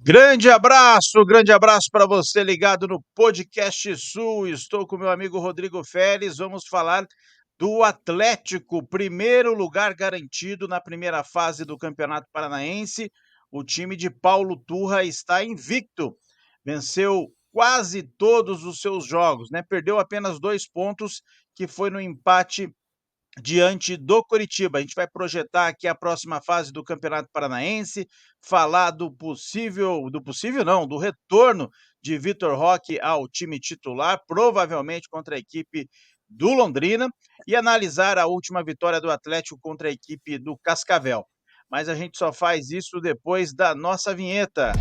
Grande abraço para você ligado no Podcast Sul. Estou com meu amigo Rodrigo Férez. Vamos falar do Atlético, primeiro lugar garantido na primeira fase do Campeonato Paranaense. O time de Paulo Turra está invicto. Venceu quase todos os seus jogos, né? Perdeu apenas 2 pontos, que foi no empate diante do Coritiba. A gente vai projetar aqui a próxima fase do Campeonato Paranaense, falar do retorno de Vitor Roque ao time titular, provavelmente contra a equipe do Londrina, e analisar a última vitória do Atlético contra a equipe do Cascavel. Mas a gente só faz isso depois da nossa vinheta.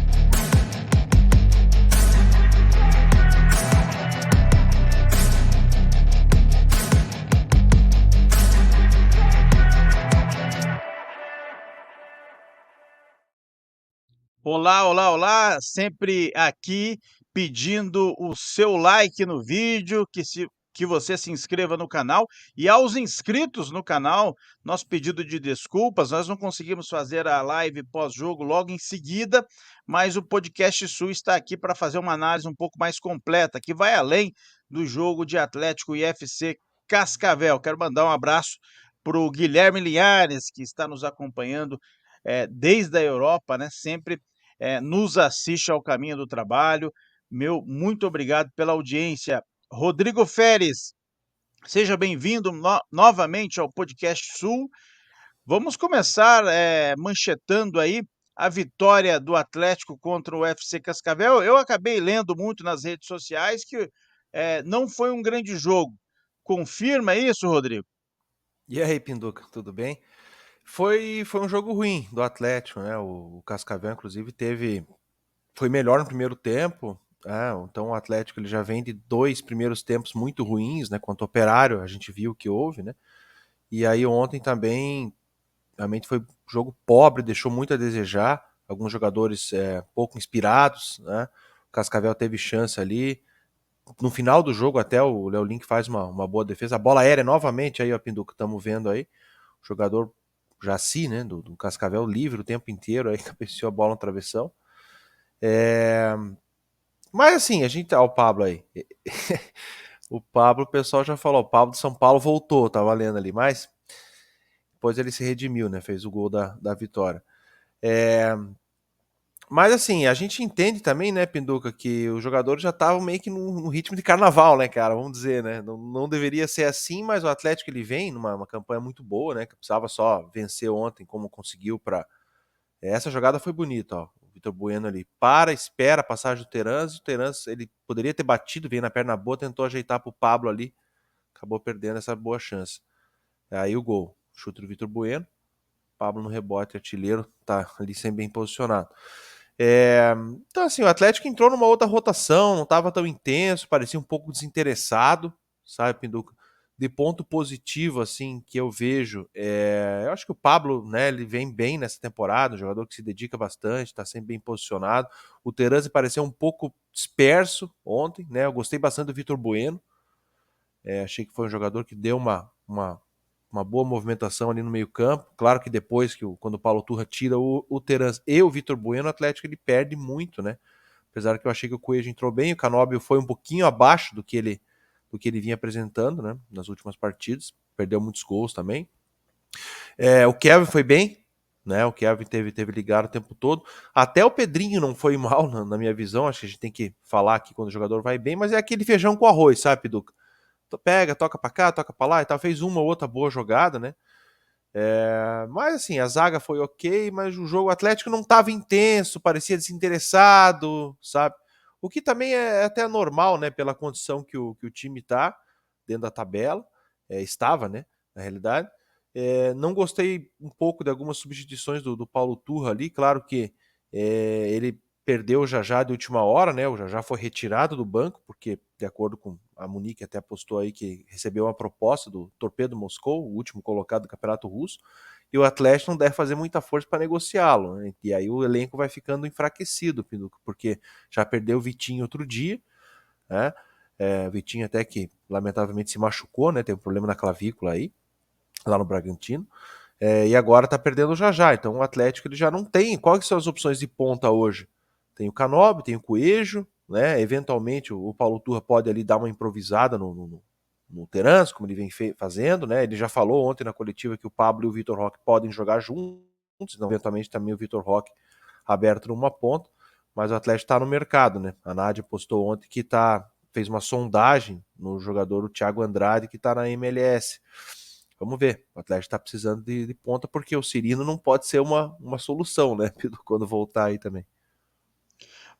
Olá, olá, olá! Sempre aqui pedindo o seu like no vídeo, que você se inscreva no canal. E aos inscritos no canal, nosso pedido de desculpas, nós não conseguimos fazer a live pós-jogo logo em seguida, mas o Podcast Sul está aqui para fazer uma análise um pouco mais completa, que vai além do jogo de Atlético e FC Cascavel. Quero mandar um abraço para o Guilherme Linhares, que está nos acompanhando desde a Europa, né? Sempre nos assiste ao caminho do trabalho. Meu muito obrigado pela audiência. Rodrigo Férez, seja bem-vindo novamente ao Podcast Sul. Vamos começar manchetando aí a vitória do Atlético contra o FC Cascavel. Eu acabei lendo muito nas redes sociais que não foi um grande jogo. Confirma isso, Rodrigo? E aí, Pinduca, tudo bem? Foi um jogo ruim do Atlético, né? O Cascavel, inclusive, foi melhor no primeiro tempo. Então o Atlético ele já vem de 2 primeiros tempos muito ruins, né? Contra o Operário, a gente viu o que houve, né? E aí ontem também, realmente foi um jogo pobre, deixou muito a desejar. Alguns jogadores pouco inspirados, né? O Cascavel teve chance ali. No final do jogo, até o Léo Link faz uma boa defesa. A bola aérea novamente, aí, ó, Pinduca, estamos vendo aí. O jogador Jaci, né, do Cascavel, livre o tempo inteiro, aí cabeceou a bola no travessão. Mas assim, a gente. Ó, o Pablo aí. O Pablo, o pessoal já falou, o Pablo de São Paulo voltou, tá valendo ali, mas depois ele se redimiu, né, fez o gol da vitória. Mas assim, a gente entende também, né, Pinduca, que os jogadores já estavam meio que no ritmo de carnaval, né, cara, vamos dizer, né, não deveria ser assim, mas o Atlético ele vem numa campanha muito boa, né, que precisava só vencer ontem como conseguiu para. Essa jogada foi bonita, ó. O Vitor Bueno ali espera a passagem do Terans. O Terans ele poderia ter batido, veio na perna boa, tentou ajeitar pro Pablo ali, acabou perdendo essa boa chance. Aí o gol, chute do Vitor Bueno, Pablo no rebote, artilheiro, tá ali sempre bem posicionado. Então assim, o Atlético entrou numa outra rotação, não estava tão intenso, parecia um pouco desinteressado, sabe, Pinduca? De ponto positivo, assim, que eu vejo, eu acho que o Pablo, né, ele vem bem nessa temporada, um jogador que se dedica bastante, está sempre bem posicionado. O Terence pareceu um pouco disperso ontem, né, eu gostei bastante do Vitor Bueno, achei que foi um jogador que deu uma boa movimentação ali no meio campo. Claro que depois, quando o Paulo Turra tira o Terence e o Vitor Bueno, o Atlético ele perde muito, né? Apesar que eu achei que o Coelho entrou bem, o Canóbio foi um pouquinho abaixo do que ele vinha apresentando, né? Nas últimas partidas. Perdeu muitos gols também. O Kevin foi bem, né? O Kevin teve ligado o tempo todo. Até o Pedrinho não foi mal, na minha visão. Acho que a gente tem que falar aqui quando o jogador vai bem, mas é aquele feijão com arroz, sabe, Piduca? Pega, toca pra cá, toca pra lá e tal. Fez uma ou outra boa jogada, né? Mas assim, a zaga foi ok, mas o jogo Atlético não estava intenso, parecia desinteressado, sabe? O que também é até normal, né? Pela condição que o time tá dentro da tabela, estava, né? Na realidade. Não gostei um pouco de algumas substituições do Paulo Turra ali, claro que ele perdeu o Jajá de última hora, né? O Jajá foi retirado do banco, porque, de acordo com a Munique, até postou aí que recebeu uma proposta do Torpedo Moscou, o último colocado do Campeonato Russo, e o Atlético não deve fazer muita força para negociá-lo, né? E aí o elenco vai ficando enfraquecido, porque já perdeu o Vitinho outro dia, né? O Vitinho até que lamentavelmente se machucou, né? Teve um problema na clavícula aí, lá no Bragantino. E agora tá perdendo já já. Então o Atlético ele já não tem. Quais são as opções de ponta hoje? Tem o Canobi, tem o Coelho, né? Eventualmente o Paulo Turra pode ali dar uma improvisada no Terans, como ele vem fazendo, né? Ele já falou ontem na coletiva que o Pablo e o Vitor Roque podem jogar juntos, então, eventualmente também o Vitor Roque aberto numa ponta, mas o Atlético está no mercado, né? A Nádia postou ontem que fez uma sondagem no jogador o Thiago Andrade que está na MLS. Vamos ver. O Atlético está precisando de ponta porque o Cirino não pode ser uma solução, né? Quando voltar aí também.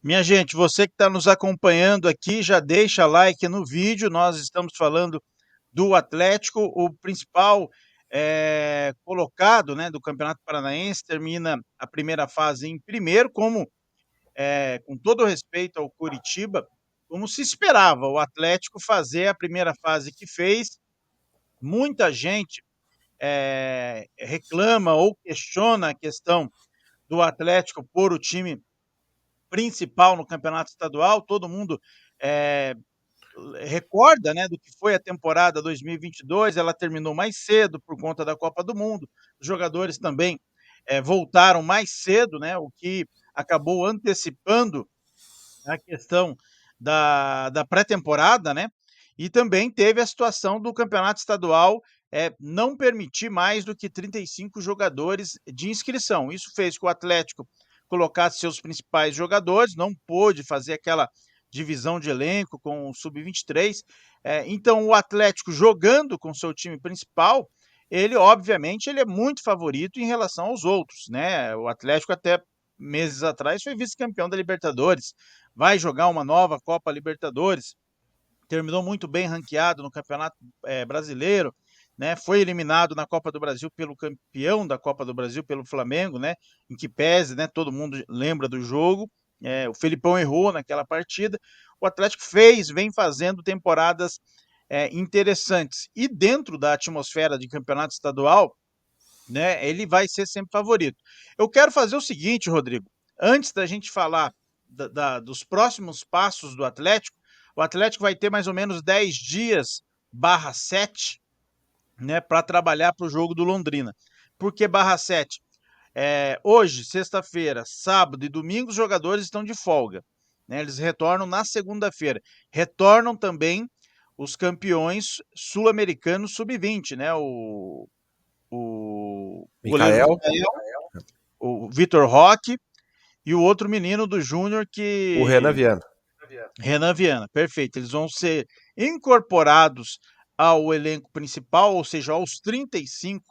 Minha gente, você que está nos acompanhando aqui, já deixa like no vídeo. Nós estamos falando do Atlético, o principal colocado, né, do Campeonato Paranaense, termina a primeira fase em primeiro, como com todo respeito ao Curitiba, como se esperava o Atlético fazer a primeira fase que fez. Muita gente reclama ou questiona a questão do Atlético por o time principal no campeonato estadual. Todo mundo é, recorda, né, do que foi a temporada 2022. Ela terminou mais cedo por conta da Copa do Mundo. Os jogadores também voltaram mais cedo, né, o que acabou antecipando a questão da pré-temporada, né? E também teve a situação do campeonato estadual não permitir mais do que 35 jogadores de inscrição. Isso fez que o Atlético colocasse seus principais jogadores, não pôde fazer aquela divisão de elenco com o sub-23. Então, o Atlético jogando com seu time principal, ele obviamente ele é muito favorito em relação aos outros, né? O Atlético até meses atrás foi vice-campeão da Libertadores, vai jogar uma nova Copa Libertadores, terminou muito bem ranqueado no Campeonato Brasileiro, né? Foi eliminado na Copa do Brasil pelo campeão da Copa do Brasil, pelo Flamengo, né? Em que pese, né? Todo mundo lembra do jogo. O Felipão errou naquela partida. O Atlético vem fazendo temporadas interessantes. E dentro da atmosfera de campeonato estadual, né, ele vai ser sempre favorito. Eu quero fazer o seguinte, Rodrigo, antes da gente falar dos próximos passos do Atlético, o Atlético vai ter mais ou menos 10 dias barra 7, né, para trabalhar para o jogo do Londrina. Por que barra 7? Hoje, sexta-feira, sábado e domingo, os jogadores estão de folga. Né, eles retornam na segunda-feira. Retornam também os campeões sul-americanos sub-20, né? O goleiro Mikael, Mikael, o Vitor Roque e o outro menino do Júnior o Renan que. Viana. Renan Viana, perfeito. Eles vão ser incorporados ao elenco principal, ou seja, aos 35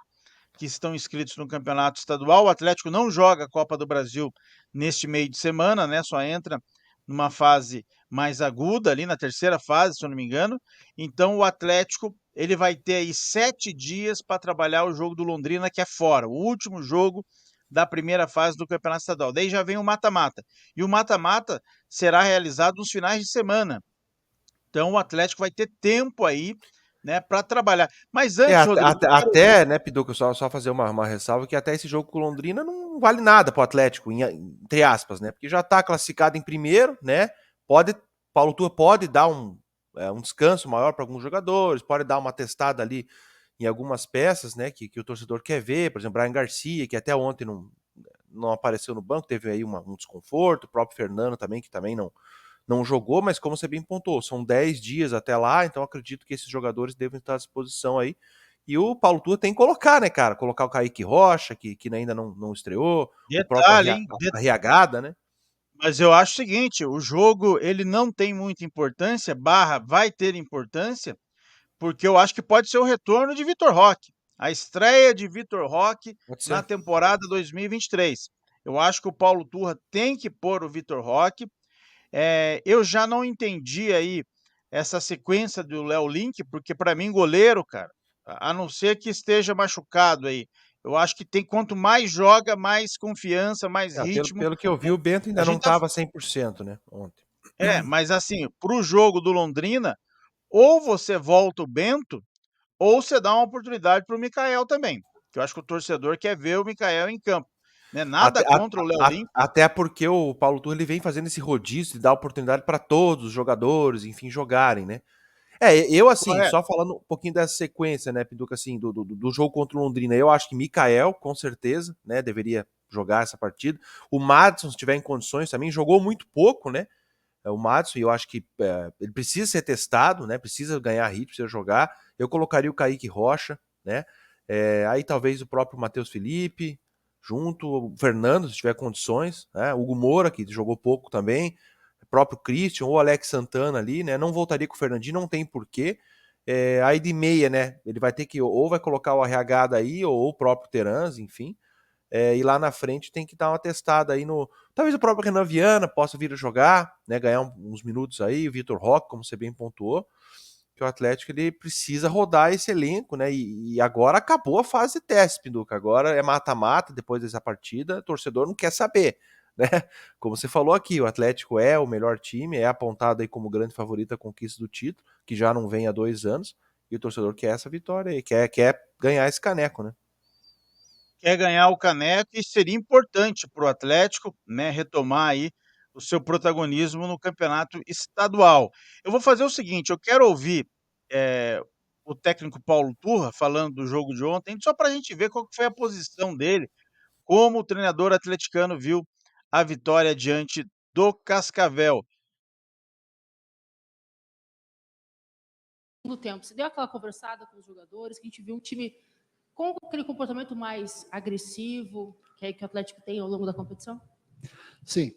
que estão inscritos no campeonato estadual. O Atlético não joga a Copa do Brasil neste meio de semana, né? Só entra numa fase mais aguda, ali na terceira fase, se eu não me engano. Então o Atlético ele vai ter aí 7 dias para trabalhar o jogo do Londrina, que é fora, o último jogo da primeira fase do Campeonato Estadual. Daí já vem o mata-mata. E o mata-mata será realizado nos finais de semana. Então o Atlético vai ter tempo aí, né, para trabalhar. Mas antes, Rodrigo, eu quero. Até, né, Piduca, só fazer uma ressalva que até esse jogo com o Londrina não vale nada pro Atlético, entre aspas, né? Porque já tá classificado em primeiro, né? Paulo Turra pode dar um descanso maior para alguns jogadores, pode dar uma testada ali em algumas peças, né, que o torcedor quer ver, por exemplo, Brian Garcia, que até ontem não apareceu no banco, teve aí um desconforto, o próprio Fernando também, que também não jogou, mas como você bem pontuou, são 10 dias até lá, então acredito que esses jogadores devem estar à disposição aí. E o Paulo Turra tem que colocar, né, cara? Colocar o Kaique Rocha, que ainda não estreou, o próprio Detalhe, hein? Arriagada, né? Mas eu acho o seguinte, o jogo ele não tem muita importância, barra vai ter importância, porque eu acho que pode ser o retorno de Vitor Roque, a estreia de Vitor Roque Pode na ser. temporada 2023. Eu acho que o Paulo Turra tem que pôr o Vitor Roque. Eu já não entendi aí essa sequência do Léo Link, porque para mim goleiro, cara, a não ser que esteja machucado aí, eu acho que tem quanto mais joga, mais confiança, mais ritmo. Pelo que eu vi, o Bento A ainda não gente tá estava 100%, né, ontem. mas assim, para o jogo do Londrina, ou você volta o Bento, ou você dá uma oportunidade para o Mikael também, que eu acho que o torcedor quer ver o Mikael em campo, né? Nada contra o Léo Link. Até porque o Paulo Turra ele vem fazendo esse rodízio de dar oportunidade para todos os jogadores, enfim, jogarem, né? Eu assim, correto? só falando um pouquinho dessa sequência, né, Pinduca, assim, do jogo contra o Londrina, eu acho que Mikael, com certeza, né, deveria jogar essa partida. O Madison, se tiver em condições também, jogou muito pouco, né, o Madison, e eu acho que ele precisa ser testado, né, precisa ganhar ritmo, precisa jogar. Eu colocaria o Kaique Rocha, né, aí talvez o próprio Matheus Felipe, junto, o Fernando, se tiver condições, né, o Hugo Moura, que jogou pouco também, próprio Christian ou Alex Santana ali, né? Não voltaria com o Fernandinho, não tem porquê. Aí de meia, né? Ele vai ter que ou vai colocar o RH daí, ou o próprio Terans, enfim. E lá na frente tem que dar uma testada aí no. Talvez o próprio Renan Viana possa vir a jogar, né? Ganhar uns minutos aí, o Vitor Roque, como você bem pontuou. Que o Atlético ele precisa rodar esse elenco, né? E agora acabou a fase de teste, Pinduca. Agora é mata-mata depois dessa partida. O torcedor não quer saber, né? Como você falou aqui, o Atlético é o melhor time, é apontado aí como grande favorito à conquista do título, que já não vem há 2 anos. E o torcedor quer essa vitória aí, quer ganhar esse caneco, né? Quer ganhar o caneco e seria importante para o Atlético, né, retomar aí o seu protagonismo no campeonato estadual. Eu vou fazer o seguinte, eu quero ouvir, o técnico Paulo Turra falando do jogo de ontem, só para a gente ver qual que foi a posição dele, como o treinador atleticano viu a vitória diante do Cascavel. No tempo, você deu aquela conversada com os jogadores, que a gente viu um time com aquele comportamento mais agressivo que o Atlético tem ao longo da competição? Sim.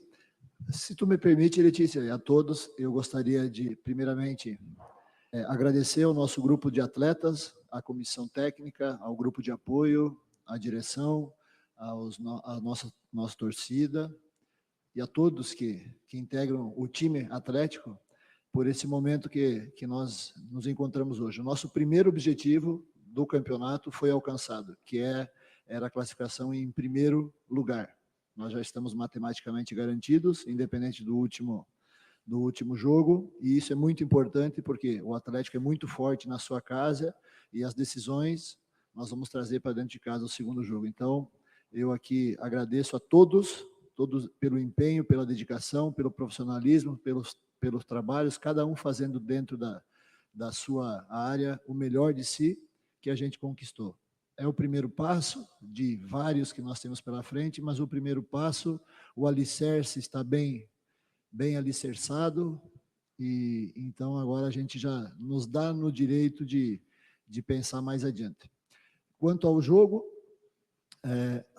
Se tu me permite, Letícia, e a todos, eu gostaria de, primeiramente, agradecer ao nosso grupo de atletas, à comissão técnica, ao grupo de apoio, à direção, à nossa torcida e a todos que integram o time atlético por esse momento que nós nos encontramos hoje. O nosso primeiro objetivo do campeonato foi alcançado, era a classificação em primeiro lugar. Nós já estamos matematicamente garantidos, independente do último jogo, e isso é muito importante porque o Atlético é muito forte na sua casa e as decisões nós vamos trazer para dentro de casa o segundo jogo. Então, eu aqui agradeço a todos pelo empenho, pela dedicação, pelo profissionalismo, pelos trabalhos, cada um fazendo dentro da sua área o melhor de si que a gente conquistou. É o primeiro passo de vários que nós temos pela frente, mas o primeiro passo, o alicerce está bem alicerçado, e então agora a gente já nos dá no direito de pensar mais adiante. Quanto ao jogo,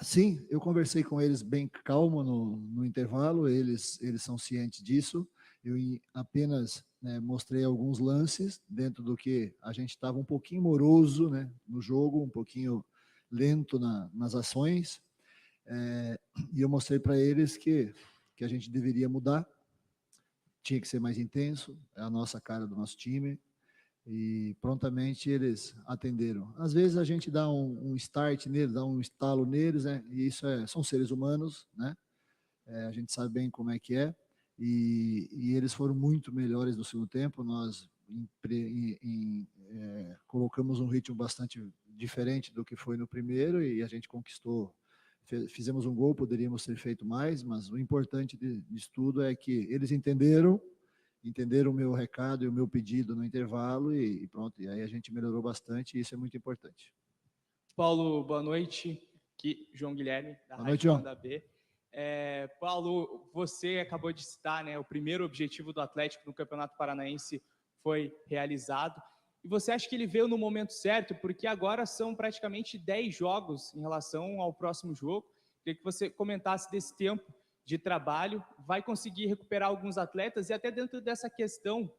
sim, eu conversei com eles bem calmo no intervalo, eles são cientes disso, eu apenas mostrei alguns lances dentro do que a gente estava um pouquinho moroso, né, no jogo, um pouquinho lento nas ações, e eu mostrei para eles que a gente deveria mudar, tinha que ser mais intenso, é a nossa cara do nosso time, e prontamente eles atenderam. Às vezes a gente dá um start neles, dá um estalo neles, né? E isso são seres humanos, né? A gente sabe bem como é que é, e eles foram muito melhores no segundo tempo, nós colocamos um ritmo bastante diferente do que foi no primeiro, e a gente conquistou, fizemos um gol, poderíamos ter feito mais, mas o importante disso tudo é que eles entenderam o meu recado e o meu pedido no intervalo, e pronto, e aí a gente melhorou bastante, e isso é muito importante. Paulo, boa noite. Aqui, João Guilherme, da Boa noite, Rádio João. Banda B. Paulo, você acabou de citar, né, o primeiro objetivo do Atlético no Campeonato Paranaense foi realizado. E você acha que ele veio no momento certo? Porque agora são praticamente 10 jogos em relação ao próximo jogo. Queria que você comentasse desse tempo de trabalho. Vai conseguir recuperar alguns atletas? E até dentro dessa questão,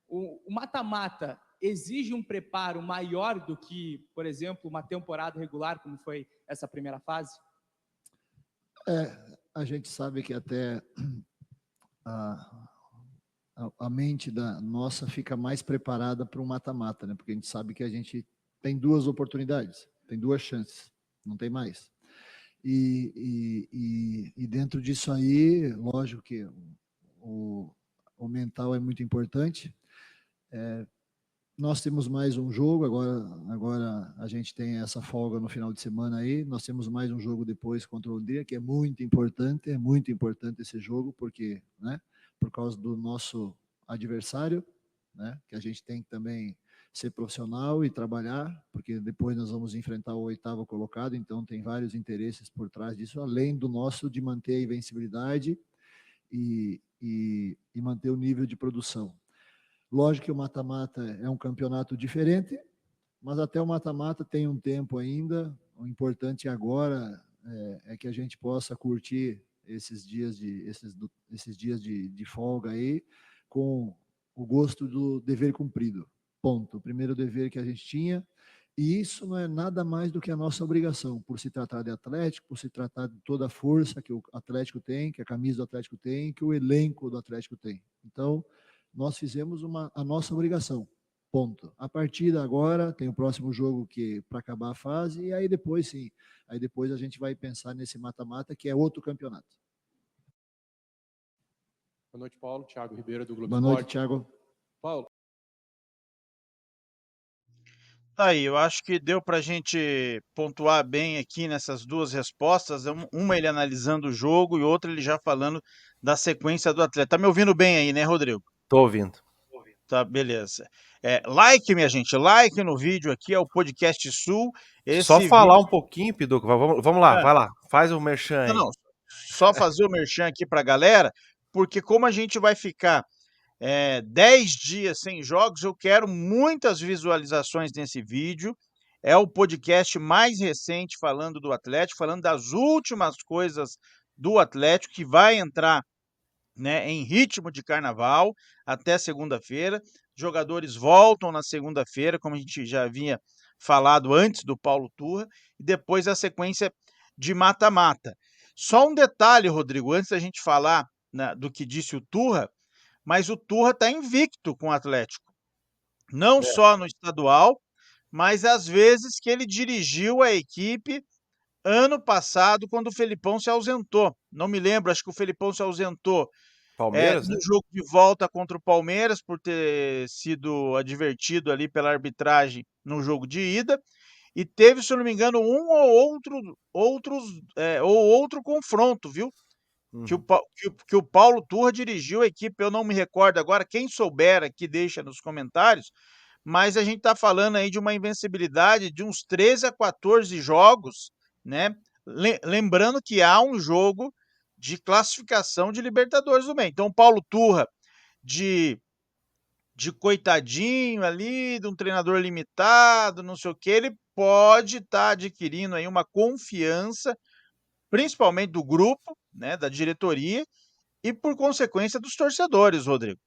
o mata-mata exige um preparo maior do que, por exemplo, uma temporada regular, como foi essa primeira fase? A gente sabe que até a mente da nossa fica mais preparada para um mata-mata, né? Porque a gente sabe que a gente tem duas oportunidades, tem duas chances, não tem mais. E dentro disso aí, lógico que o mental é muito importante. Nós temos mais um jogo, agora a gente tem essa folga no final de semana aí, nós temos mais um jogo depois contra o Londrina, que é muito importante esse jogo, porque, né, por causa do nosso adversário, né? Que a gente tem que também ser profissional e trabalhar, porque depois nós vamos enfrentar o 8º colocado, então tem vários interesses por trás disso, além do nosso de manter a invencibilidade e manter o nível de produção. Lógico que o mata-mata é um campeonato diferente, mas até o mata-mata tem um tempo ainda. O importante agora é que a gente possa curtir esses dias de folga aí com o gosto do dever cumprido. Ponto. O primeiro dever que a gente tinha, e isso não é nada mais do que a nossa obrigação, por se tratar de Atlético, por se tratar de toda a força que o Atlético tem, que a camisa do Atlético tem, que o elenco do Atlético tem. Então, nós fizemos a nossa obrigação. Ponto. A partir de agora, tem o próximo jogo que para acabar a fase, e aí depois sim, aí depois a gente vai pensar nesse mata-mata, que é outro campeonato. Boa noite, Paulo. Thiago Ribeiro, do Globo Boa noite, Esporte. Thiago. Paulo, Tá aí, eu acho que deu para a gente pontuar bem aqui nessas duas respostas, uma ele analisando o jogo e outra ele já falando da sequência do atleta. Tá me ouvindo bem aí, né, Rodrigo? Tô ouvindo. Tá, beleza. Like, minha gente, like no vídeo aqui, é o Podcast Sul. Só Esse falar vídeo. um pouquinho, Piduca. Vamos lá, Ah, vai lá. Faz o merchan não, aí. não, só fazer o merchan aqui para a galera, porque como a gente vai ficar 10 dias sem jogos, eu quero muitas visualizações nesse vídeo. É o podcast mais recente falando do Atlético, falando das últimas coisas do Atlético, que vai entrar, né, em ritmo de carnaval até segunda-feira. Jogadores voltam na segunda-feira, como a gente já havia falado antes do Paulo Turra, e depois a sequência de mata-mata. Só um detalhe, Rodrigo, antes da gente falar, né, do que disse o Turra, mas o Turra está invicto com o Atlético. Não só no estadual, mas às vezes que ele dirigiu a equipe ano passado, quando o Felipão se ausentou. Não me lembro, acho que o Felipão se ausentou Palmeiras, né? no jogo de volta contra o Palmeiras, por ter sido advertido ali pela arbitragem no jogo de ida. E teve, se eu não me engano, um ou outro confronto, viu? Uhum. Que o Paulo Turra dirigiu a equipe, eu não me recordo agora, quem souber aqui deixa nos comentários, mas a gente está falando aí de uma invencibilidade de uns 13 a 14 jogos, né? Lembrando que há um jogo de classificação de Libertadores do bem. Então, Paulo Turra, de, de coitadinho ali, de um treinador limitado, não sei o que, ele pode estar adquirindo aí uma confiança, principalmente do grupo, né, da diretoria, e por consequência dos torcedores, Rodrigo.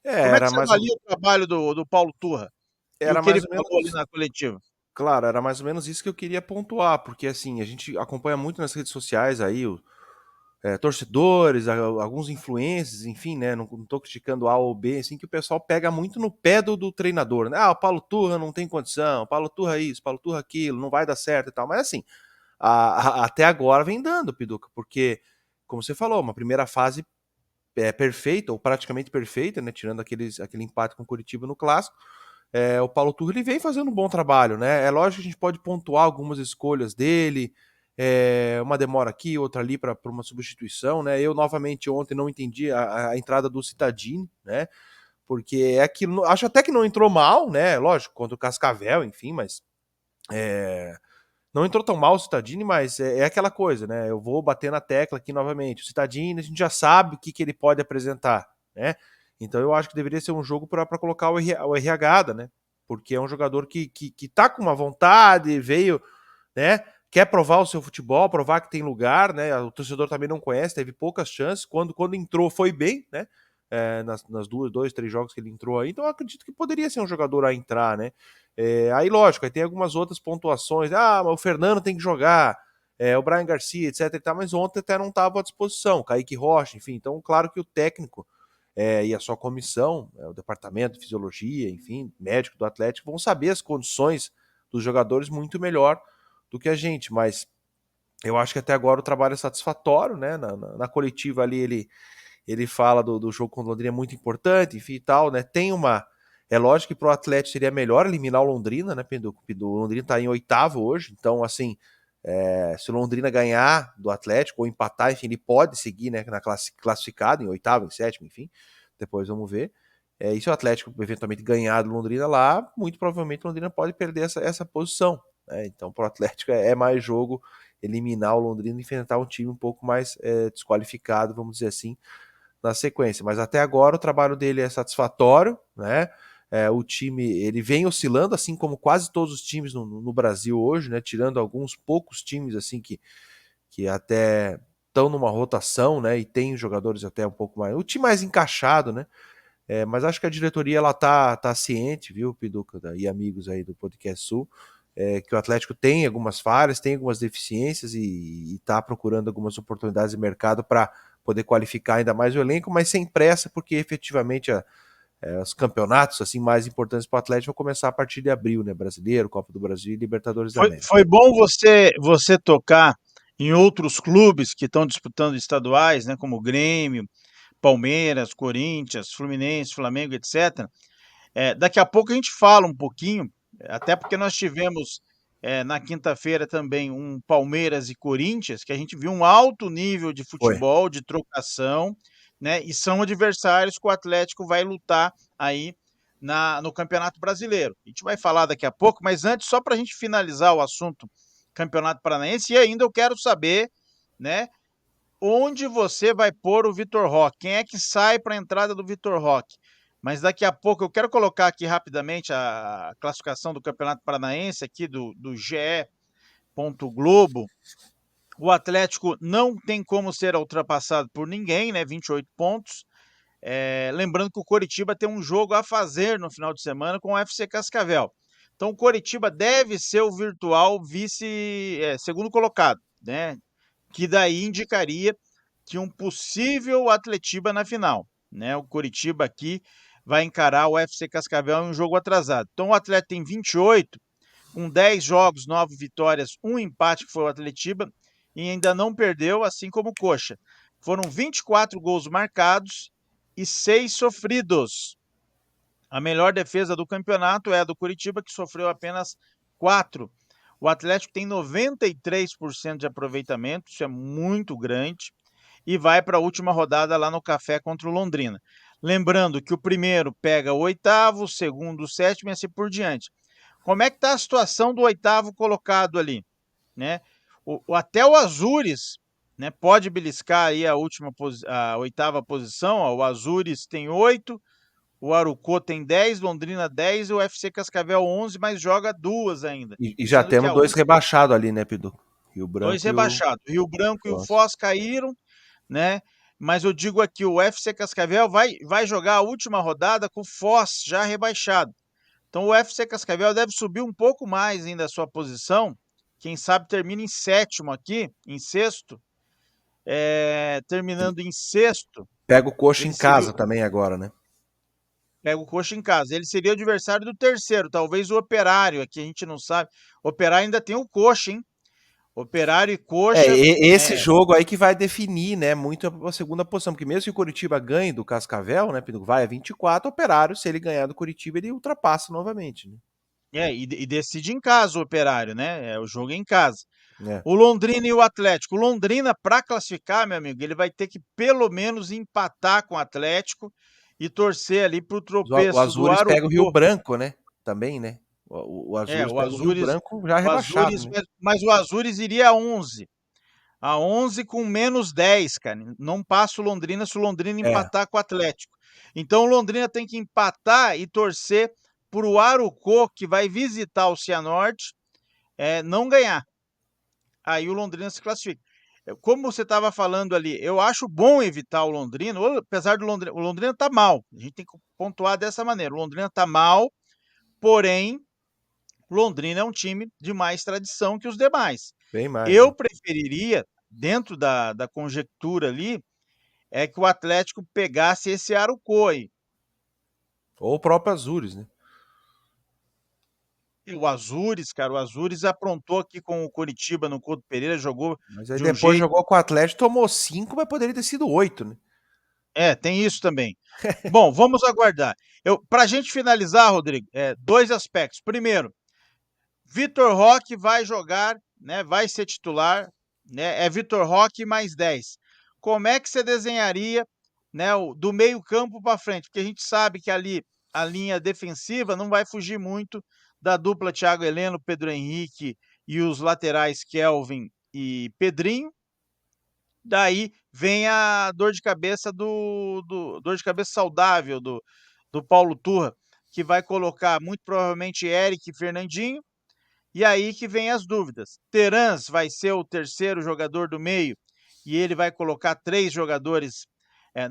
Como é que Era você mais ou, avalia o trabalho do Paulo Turra e o era que ele mais ou falou ali menos. na coletiva? Claro, era mais ou menos isso que eu queria pontuar, porque assim, a gente acompanha muito nas redes sociais aí torcedores, alguns influencers, enfim, né? Não tô criticando A ou B, assim, que o pessoal pega muito no pé do treinador, né? Ah, o Paulo Turra não tem condição, o Paulo Turra isso, o Paulo Turra aquilo, não vai dar certo e tal. Mas assim, até agora vem dando, Piduca, porque, como você falou, uma primeira fase perfeita, ou praticamente perfeita, né? Tirando aquele empate com o Curitiba no clássico. O Paulo Turra ele vem fazendo um bom trabalho, né? É lógico que a gente pode pontuar algumas escolhas dele, uma demora aqui, outra ali para uma substituição, né? Eu novamente ontem não entendi a entrada do Cittadini, né? Porque é aquilo, acho até que não entrou mal, né? Lógico, contra o Cascavel, enfim, mas não entrou tão mal o Cittadini, mas é aquela coisa, né? Eu vou bater na tecla aqui novamente. O Cittadini, a gente já sabe o que ele pode apresentar, né? Então eu acho que deveria ser um jogo para colocar o RH, né? Porque é um jogador que tá com uma vontade, veio, né? Quer provar o seu futebol, provar que tem lugar, né? O torcedor também não conhece, teve poucas chances. Quando entrou, foi bem, né? Nas dois, três jogos que ele entrou aí. Então eu acredito que poderia ser um jogador a entrar, né? Aí, lógico, aí tem algumas outras pontuações. Ah, mas o Fernando tem que jogar, o Brian Garcia, etc. E tal, mas ontem até não estava à disposição. Kaique Rocha, enfim. Então, claro que o técnico e a sua comissão, o departamento de fisiologia, enfim, médico do Atlético, vão saber as condições dos jogadores muito melhor do que a gente. Mas eu acho que até agora o trabalho é satisfatório, né? Na coletiva ali ele fala do jogo contra o Londrina, é muito importante, enfim e tal, né? Tem uma. É lógico que para o Atlético seria melhor eliminar o Londrina, né, Pedro? O Londrina está em 8º hoje, então, assim, se o Londrina ganhar do Atlético ou empatar, enfim, ele pode seguir, né, classificado em 8º, em 7º, enfim, depois vamos ver. E se o Atlético eventualmente ganhar do Londrina lá, muito provavelmente o Londrina pode perder essa posição. Né? Então, para o Atlético é mais jogo eliminar o Londrina e enfrentar um time um pouco mais desqualificado, vamos dizer assim, na sequência. Mas até agora o trabalho dele é satisfatório, né? O time ele vem oscilando, assim como quase todos os times no Brasil hoje, né? Tirando alguns poucos times assim que até estão numa rotação, né? E tem jogadores até um pouco mais. O time mais encaixado, né? Mas acho que a diretoria ela tá ciente, viu, Piduca e amigos aí do Podcast Sul, que o Atlético tem algumas falhas, tem algumas deficiências e está procurando algumas oportunidades de mercado para poder qualificar ainda mais o elenco, mas sem pressa, porque efetivamente os campeonatos assim mais importantes para o Atlético vão começar a partir de abril, né? Brasileiro, Copa do Brasil e Libertadores da América. Foi bom você tocar em outros clubes que estão disputando estaduais, né, como Grêmio, Palmeiras, Corinthians, Fluminense, Flamengo, etc. Daqui a pouco a gente fala um pouquinho, até porque nós tivemos na quinta-feira também um Palmeiras e Corinthians, que a gente viu um alto nível de Foi. futebol, de trocação, né? E são adversários que o Atlético vai lutar aí no Campeonato Brasileiro. A gente vai falar daqui a pouco, mas antes, só para a gente finalizar o assunto Campeonato Paranaense, e ainda eu quero saber, né? Onde você vai pôr o Vitor Roque? Quem é que sai para a entrada do Vitor Roque? Mas daqui a pouco eu quero colocar aqui rapidamente a classificação do Campeonato Paranaense aqui do GE. Globo. O Atlético não tem como ser ultrapassado por ninguém, né? 28 pontos. Lembrando que o Coritiba tem um jogo a fazer no final de semana com o FC Cascavel. Então o Coritiba deve ser o virtual vice, segundo colocado, né? Que daí indicaria que um possível Atletiba na final, né? O Coritiba aqui vai encarar o FC Cascavel em um jogo atrasado. Então o Atlético tem 28, com 10 jogos, 9 vitórias, um empate que foi o Atletiba e ainda não perdeu, assim como o Coxa. Foram 24 gols marcados e 6 sofridos. A melhor defesa do campeonato é a do Coritiba, que sofreu apenas 4. O Atlético tem 93% de aproveitamento, isso é muito grande, e vai para a última rodada lá no Café contra o Londrina. Lembrando que o primeiro pega o oitavo, o segundo o sétimo e assim por diante. Como é que está a situação do oitavo colocado ali? Né? Até o Azures, né, pode beliscar aí a oitava posição. Ó, o Azures tem 8, o Arucó tem 10, Londrina 10 e o FC Cascavel 11, mas joga 2 ainda. E já Sendo que temos a 2 última, rebaixados ali, né, Pidu? Rio 2 Branco e o rebaixados. Rio Branco e o Foz. Foz caíram, né? Mas eu digo aqui, o FC Cascavel vai jogar a última rodada com o Foz já rebaixado. Então o FC Cascavel deve subir um pouco mais ainda a sua posição. Quem sabe termina em sétimo aqui, em sexto. Terminando em sexto, Pega o Coxa ele em casa seria. também agora, né? Pega o Coxa em casa. Ele seria o adversário do terceiro, talvez o Operário, aqui a gente não sabe. O Operário ainda tem o Coxa, hein? Operário e Coxa. Esse jogo aí que vai definir, né, muito a segunda posição, porque mesmo que o Coritiba ganhe do Cascavel, né, Pidu, vai a 24, o Operário, se ele ganhar do Coritiba, ele ultrapassa novamente, né? E decide em casa o Operário, né? O jogo é em casa. É. O Londrina e o Atlético. O Londrina, para classificar, meu amigo, ele vai ter que pelo menos empatar com o Atlético e torcer ali pro O tropeço do Azures pega o Rio Arucó. Branco, né? Também, né? O Azures O pega o Rio Azures, Branco já o rebaixado, Azures, né? mas o Azures iria a 11. A 11 com menos 10, cara. Não passa o Londrina se o Londrina É, empatar com o Atlético. Então o Londrina tem que empatar e torcer pro Arucó, que vai visitar o Cianorte, não ganhar. Aí o Londrina se classifica. Como você estava falando ali, eu acho bom evitar o Londrina, apesar do Londrina, o Londrina tá mal. A gente tem que pontuar dessa maneira. O Londrina tá mal, porém, Londrina é um time de mais tradição que os demais. bem mais, Eu né? preferiria, dentro da conjectura ali, que o Atlético pegasse esse Arucó aí. Ou o próprio Azures, né? E o Azures, cara, o Azures aprontou aqui com o Coritiba no Couto Pereira, jogou Mas aí de um depois jeito. jogou com o Atlético, tomou 5, mas poderia ter sido 8, né? Tem isso também. Bom, vamos aguardar. Para a gente finalizar, Rodrigo, 2 aspectos. Primeiro, Vitor Roque vai jogar, né? Vai ser titular, né? É Vitor Roque mais 10. Como é que você desenharia né, do meio campo para frente, porque a gente sabe que ali a linha defensiva não vai fugir muito da dupla Thiago Heleno, Pedro Henrique e os laterais Kelvin e Pedrinho. Daí vem a dor de cabeça dor de cabeça saudável do Paulo Turra, que vai colocar muito provavelmente Eric e Fernandinho, e aí que vem as dúvidas. Terans vai ser o terceiro jogador do meio e ele vai colocar 3 jogadores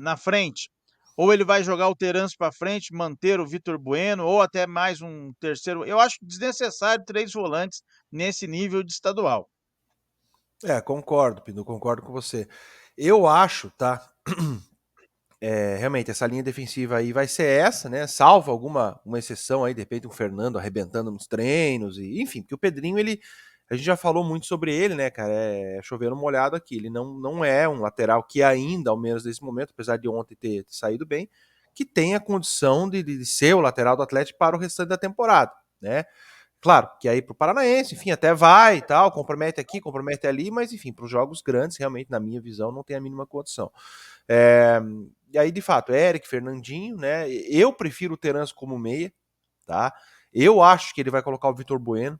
na frente, ou ele vai jogar o Terans para frente, manter o Vitor Bueno, ou até mais um terceiro. Eu acho desnecessário 3 volantes nesse nível de estadual. Concordo, Pino, concordo com você. Eu acho, tá? Realmente, essa linha defensiva aí vai ser essa, né? Salvo uma exceção aí, de repente, um Fernando arrebentando nos treinos, e enfim, porque o Pedrinho, a gente já falou muito sobre ele, né, cara? É chovendo molhado aqui. Ele não é um lateral que ainda, ao menos nesse momento, apesar de ontem ter saído bem, que tem a condição de ser o lateral do Atlético para o restante da temporada, né? Claro, que aí pro Paranaense, enfim, até vai e tal, compromete aqui, compromete ali, mas enfim, para os jogos grandes, realmente, na minha visão, não tem a mínima condição. E aí, de fato, Eric, Fernandinho, né? Eu prefiro o Terence como meia, tá? Eu acho que ele vai colocar o Vitor Bueno,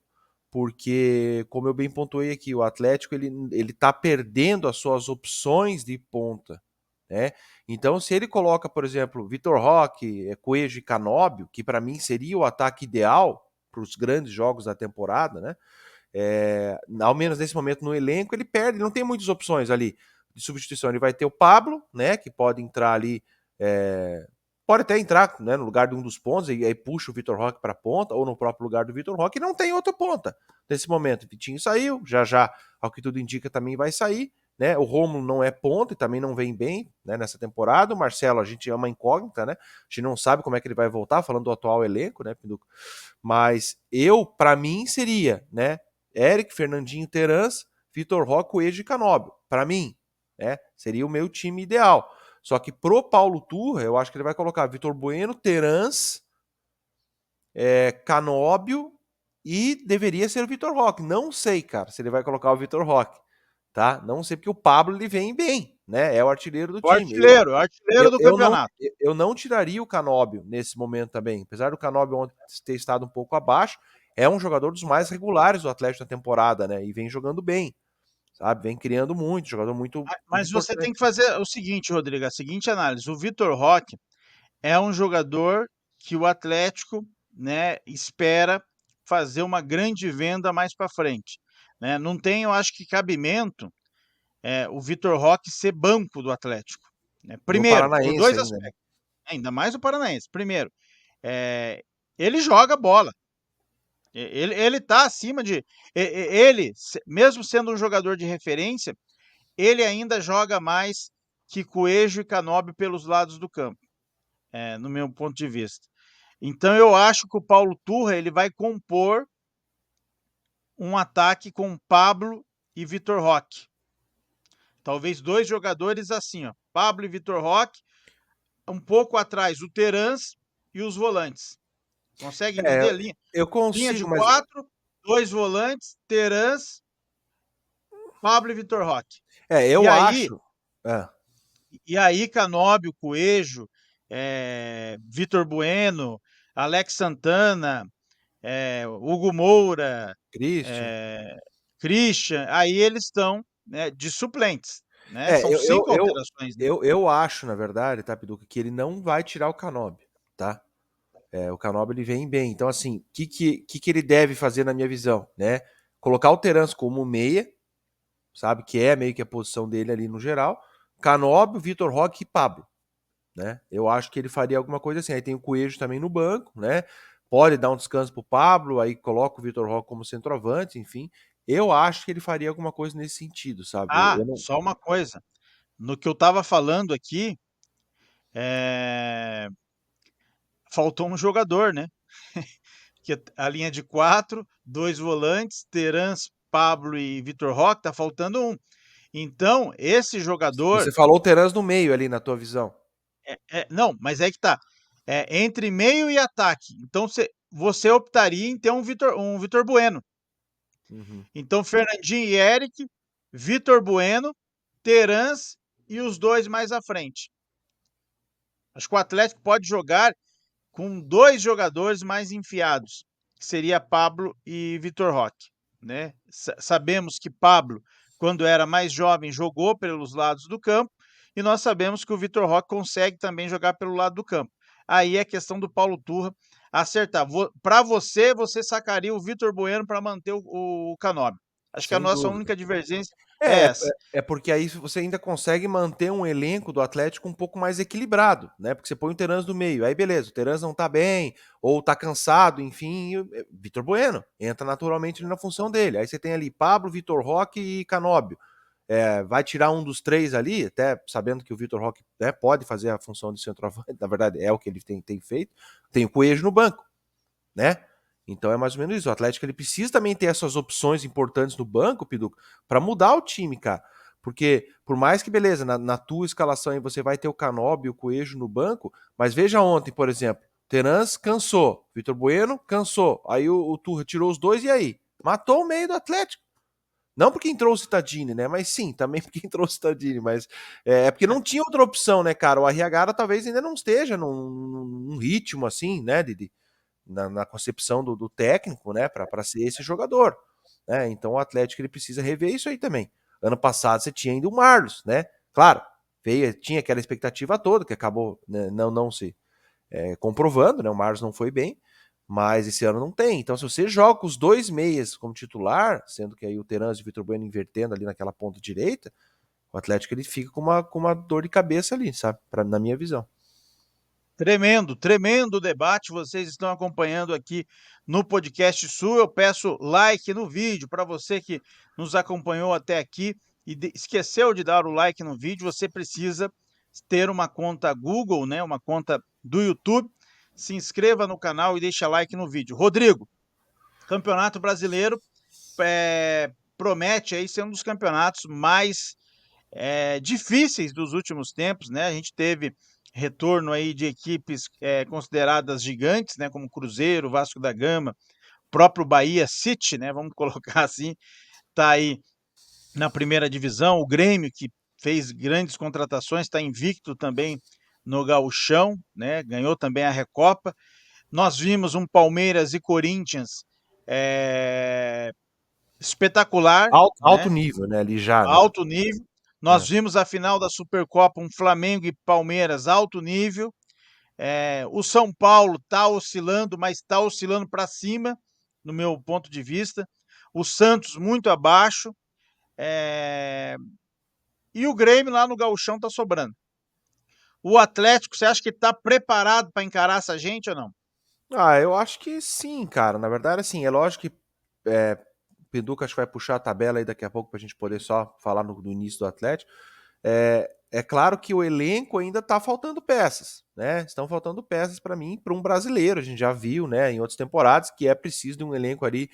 porque, como eu bem pontuei aqui, o Atlético ele tá perdendo as suas opções de ponta, né? Então, se ele coloca, por exemplo, Vitor Roque, Coelho e Canóbio, que para mim seria o ataque ideal para os grandes jogos da temporada, né? Ao menos nesse momento no elenco, ele perde, não tem muitas opções ali de substituição. Ele vai ter o Pablo, né? Que pode entrar ali. Pode até entrar, né, no lugar de um dos pontos, e aí puxa o Vitor Roque para a ponta, ou no próprio lugar do Vitor Roque, e não tem outra ponta nesse momento. O Vitinho saiu, já, ao que tudo indica, também vai sair. Né? O Rômulo não é ponta e também não vem bem, né, nessa temporada. O Marcelo, a gente é uma incógnita, né? A gente não sabe como é que ele vai voltar, falando do atual elenco, né, Pinduca? Mas para mim, seria, né? Eric, Fernandinho, Terans, Vitor Roque, Coelho e Canóbio. Para mim, né? Seria o meu time ideal. Só que pro Paulo Turra, eu acho que ele vai colocar Vitor Bueno, Terans, Canóbio e deveria ser o Vitor Roque. Não sei, cara, se ele vai colocar o Vitor Roque, tá? Não sei, porque o Pablo ele vem bem, né? É o artilheiro do time. O artilheiro do campeonato. Eu não tiraria o Canóbio nesse momento também. Apesar do Canóbio ontem ter estado um pouco abaixo, é um jogador dos mais regulares do Atlético na temporada, né? E vem jogando bem, sabe? Vem criando muito, jogador muito Mas você tem importante. que fazer o seguinte, Rodrigo, a seguinte análise. O Vitor Roque é um jogador que o Atlético, né, espera fazer uma grande venda mais para frente, né? Não tem, eu acho que cabimento o Vitor Roque ser banco do Atlético, né? No Primeiro, por Paranaense 2 ainda, né? aspectos, ainda mais o Paranaense. Primeiro, ele joga bola. Ele tá acima de ele, mesmo sendo um jogador de referência, ele ainda joga mais que Coelho e Canóbio pelos lados do campo, no meu ponto de vista. Então eu acho que o Paulo Turra ele vai compor um ataque com Pablo e Vitor Roque. Talvez 2 jogadores assim, ó, Pablo e Vitor Roque, um pouco atrás o Terans e os volantes. Consegue entender? Eu Linha de consigo, mas 4, 2 volantes, Terans, Pablo e Vitor Roque. eu acho. E aí Canóbio, Coelho, Vitor Bueno, Alex Santana, Hugo Moura, Christian. Christian, aí eles estão, né, de suplentes, né? São 5 alterações, né? Eu acho, na verdade, tá, Piduca, que ele não vai tirar o Canóbio, tá? O Canóbio ele vem bem. Então, assim, o que ele deve fazer na minha visão, né? Colocar o Terence como meia, sabe? Que é meio que a posição dele ali no geral. Canóbio, Vitor Roque e Pablo, né? Eu acho que ele faria alguma coisa assim. Aí tem o Coelho também no banco, né? Pode dar um descanso pro Pablo, aí coloca o Vitor Roque como centroavante, enfim. Eu acho que ele faria alguma coisa nesse sentido, sabe? Eu não... Só uma coisa, no que eu estava falando aqui, eh, faltou um jogador, né? Que a linha de 4, 2 volantes, Terans, Pablo e Vitor Roque, tá faltando um. Então, esse jogador Você falou o Terence no meio ali na tua visão. não, mas é que tá. Entre meio e ataque. Então você optaria em ter um Vitor Bueno. Uhum. Então, Fernandinho e Eric, Vitor Bueno, Terans e os 2 mais à frente. Acho que o Atlético pode jogar com 2 jogadores mais enfiados, que seria Pablo e Vitor Roque, né. Sabemos que Pablo, quando era mais jovem, jogou pelos lados do campo, e nós sabemos que o Vitor Roque consegue também jogar pelo lado do campo. Aí é questão do Paulo Turra acertar. Para você, você sacaria o Vitor Bueno para manter o Canóbio. Acho que a Sem nossa dúvida. única divergência é É, é essa. é porque aí você ainda consegue manter um elenco do Atlético um pouco mais equilibrado, né? Porque você põe o Terans no meio, aí beleza, o Terans não tá bem, ou tá cansado, enfim, Vitor Bueno entra naturalmente ali na função dele. Aí você tem ali Pablo, Vitor Roque e Canóbio. Vai tirar um dos três ali, até sabendo que o Vitor Roque, né, pode fazer a função de centroavante, na verdade é o que ele tem feito. Tem o Coelho no banco, né? Então é mais ou menos isso. O Atlético ele precisa também ter essas opções importantes no banco, Piduca, para mudar o time, cara. Porque por mais que, beleza, na tua escalação aí você vai ter o Canóbio e o Coelho no banco, mas veja ontem, por exemplo, Terans cansou, Vitor Bueno cansou, aí o Turra tirou os dois e aí? Matou o meio do Atlético. Não porque entrou o Cittadini, né? Mas sim, também porque entrou o Cittadini, mas é porque não tinha outra opção, né, cara? O Arriagada talvez ainda não esteja num ritmo assim, né, na concepção do técnico, né, para ser esse jogador, né? Então o Atlético ele precisa rever isso aí também. Ano passado você tinha ainda o Marlos, né? Claro, tinha aquela expectativa toda que acabou, né, não se comprovando, né? O Marlos não foi bem, mas esse ano não tem. Então, se você joga os dois meias como titular, sendo que aí o Terans e o Vitor Bueno invertendo ali naquela ponta direita, o Atlético ele fica com uma dor de cabeça ali, sabe? Na minha visão. Tremendo, tremendo debate. Vocês estão acompanhando aqui no podcast Sul. Eu peço like no vídeo para você que nos acompanhou até aqui e esqueceu de dar o like no vídeo. Você precisa ter uma conta Google, né? Uma conta do YouTube. Se inscreva no canal e deixa like no vídeo. Rodrigo, Campeonato Brasileiro promete aí ser um dos campeonatos mais difíceis dos últimos tempos, né? A gente teve retorno aí de equipes consideradas gigantes, né? Como Cruzeiro, Vasco da Gama, próprio Bahia City, né? Vamos colocar assim, tá aí na primeira divisão. O Grêmio, que fez grandes contratações, está invicto também no Gauchão, né? Ganhou também a Recopa. Nós vimos um Palmeiras e Corinthians espetacular, Alto né? nível, né? Ali já, né? Alto nível. Nós vimos a final da Supercopa, um Flamengo e Palmeiras alto nível. O São Paulo está oscilando, mas está oscilando para cima, no meu ponto de vista. O Santos muito abaixo. E o Grêmio lá no Gauchão está sobrando. O Atlético, você acha que está preparado para encarar essa gente ou não? Eu acho que sim, cara. Na verdade, assim, é lógico que o Pinduca acho que vai puxar a tabela aí daqui a pouco pra gente poder só falar do início do Atlético. É claro que o elenco ainda tá faltando peças, né? Estão faltando peças para mim, para um brasileiro. A gente já viu, né, em outras temporadas, que é preciso de um elenco ali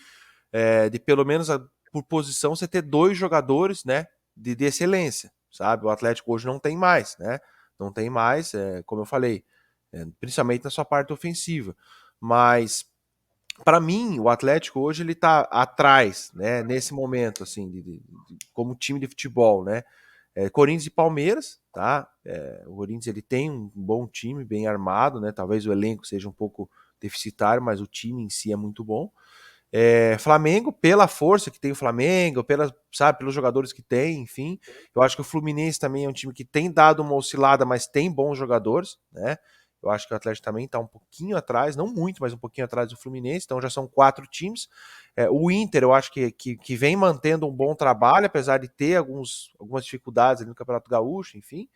de pelo menos por posição você ter dois jogadores, né, de excelência, sabe? O Atlético hoje não tem mais, né? Não tem mais, como eu falei, principalmente na sua parte ofensiva. Mas para mim, o Atlético hoje ele tá atrás, né, nesse momento, assim, como time de futebol, né? Corinthians e Palmeiras, tá? O Corinthians ele tem um bom time, bem armado, né? Talvez o elenco seja um pouco deficitário, mas o time em si é muito bom. Flamengo, pela força que tem o Flamengo, sabe, pelos jogadores que tem, enfim. Eu acho que o Fluminense também é um time que tem dado uma oscilada, mas tem bons jogadores, né? Eu acho que o Atlético também está um pouquinho atrás, não muito, mas um pouquinho atrás do Fluminense, então já são 4 times. O Inter, eu acho que vem mantendo um bom trabalho, apesar de ter algumas dificuldades ali no Campeonato Gaúcho, enfim.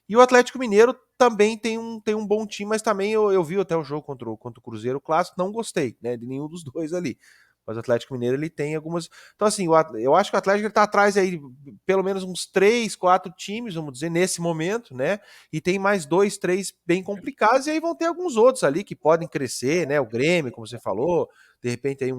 E o Atlético Mineiro também tem um bom time, mas também eu vi até o jogo contra o Cruzeiro Clássico, não gostei, né, de nenhum dos dois ali. Mas o Atlético Mineiro ele tem algumas. Então, assim, eu acho que o Atlético está atrás aí, pelo menos uns 3, 4 times, vamos dizer, nesse momento, né? E tem mais 2, 3 bem complicados, e aí vão ter alguns outros ali que podem crescer, né? O Grêmio, como você falou, de repente aí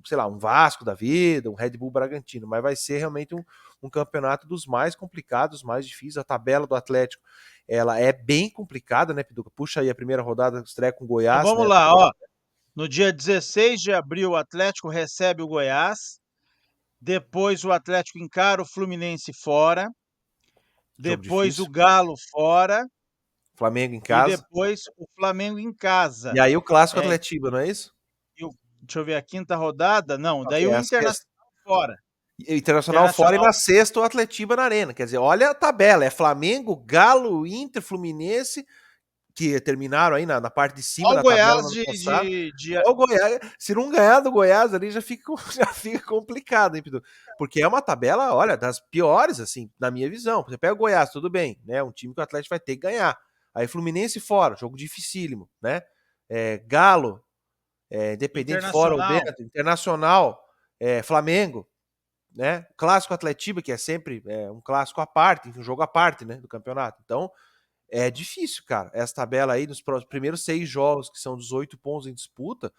sei lá, um Vasco da vida, um Red Bull Bragantino, mas vai ser realmente um campeonato dos mais complicados, mais difíceis. A tabela do Atlético ela é bem complicada, né, Piduca? Puxa aí a primeira rodada, estreia com Então Goiás, né? vamos lá, ó. No dia 16 de abril, o Atlético recebe o Goiás. Depois o Atlético encara o Fluminense fora. Jogo Depois o difícil. Galo fora. Flamengo em E casa. depois o Flamengo em casa. E aí o clássico É, Atletiba, não é isso? deixa eu ver, a quinta rodada? Não, Não, daí que o é a sexta. Internacional fora. Internacional fora e na sexta o Atletiba na Arena. Quer dizer, olha a tabela. É Flamengo, Galo, Inter, Fluminense, que terminaram aí na parte de cima Olha o da tabela Goiás no ano de, passado. de, de- Olha o Goiás. Se não ganhar do Goiás ali, já fica, já fica complicado, hein, Pidu? Porque é uma tabela, olha, das piores, assim, na minha visão. Você pega o Goiás, tudo bem, né? Um time que o Atlético vai ter que ganhar. Aí Fluminense fora, jogo dificílimo, né? Galo, Independente fora ou Internacional. dentro, Internacional, Flamengo, né? Clássico Atletiba, que é sempre um clássico à parte, um jogo à parte, né, do campeonato. Então, é difícil, cara. Essa tabela aí, nos primeiros 6 jogos, que são 18 pontos em disputa,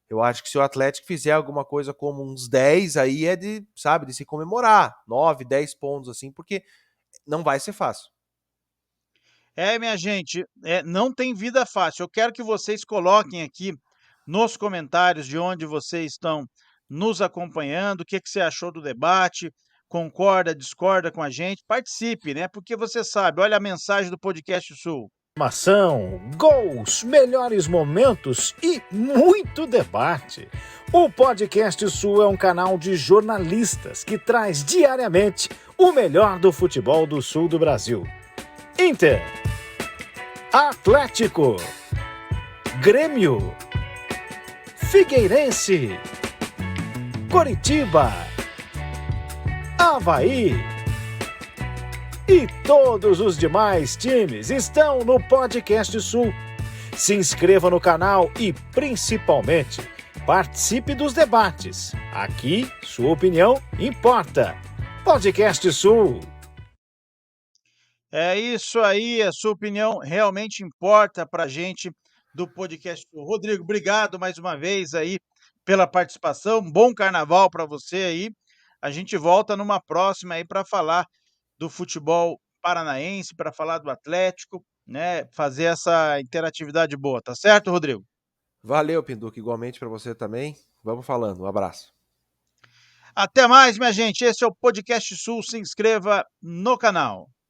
eu acho que se o Atlético fizer alguma coisa como uns 10, aí é de, sabe, de se comemorar. 9, 10 pontos, assim, porque não vai ser fácil. Minha gente, não tem vida fácil. Eu quero que vocês coloquem aqui nos comentários de onde vocês estão nos acompanhando, o que você achou do debate, concorda, discorda com a gente, participe, né? Porque você sabe, olha a mensagem do Podcast Sul. Informação, gols, melhores momentos e muito debate. O Podcast Sul é um canal de jornalistas que traz diariamente o melhor do futebol do sul do Brasil. Inter, Atlético, Grêmio, Figueirense, Coritiba, Avaí e todos os demais times estão no Podcast Sul. Se inscreva no canal e, principalmente, participe dos debates. Aqui, sua opinião importa. Podcast Sul. É isso aí, a sua opinião realmente importa para a gente do Podcast Sul. Rodrigo, obrigado mais uma vez aí pela participação. Bom carnaval para você aí. A gente volta numa próxima aí para falar do futebol paranaense, para falar do Atlético, né? Fazer essa interatividade boa, tá certo, Rodrigo? Valeu, Pinduca, igualmente para você também. Vamos falando, um abraço. Até mais, minha gente. Esse é o Podcast Sul. Se inscreva no canal.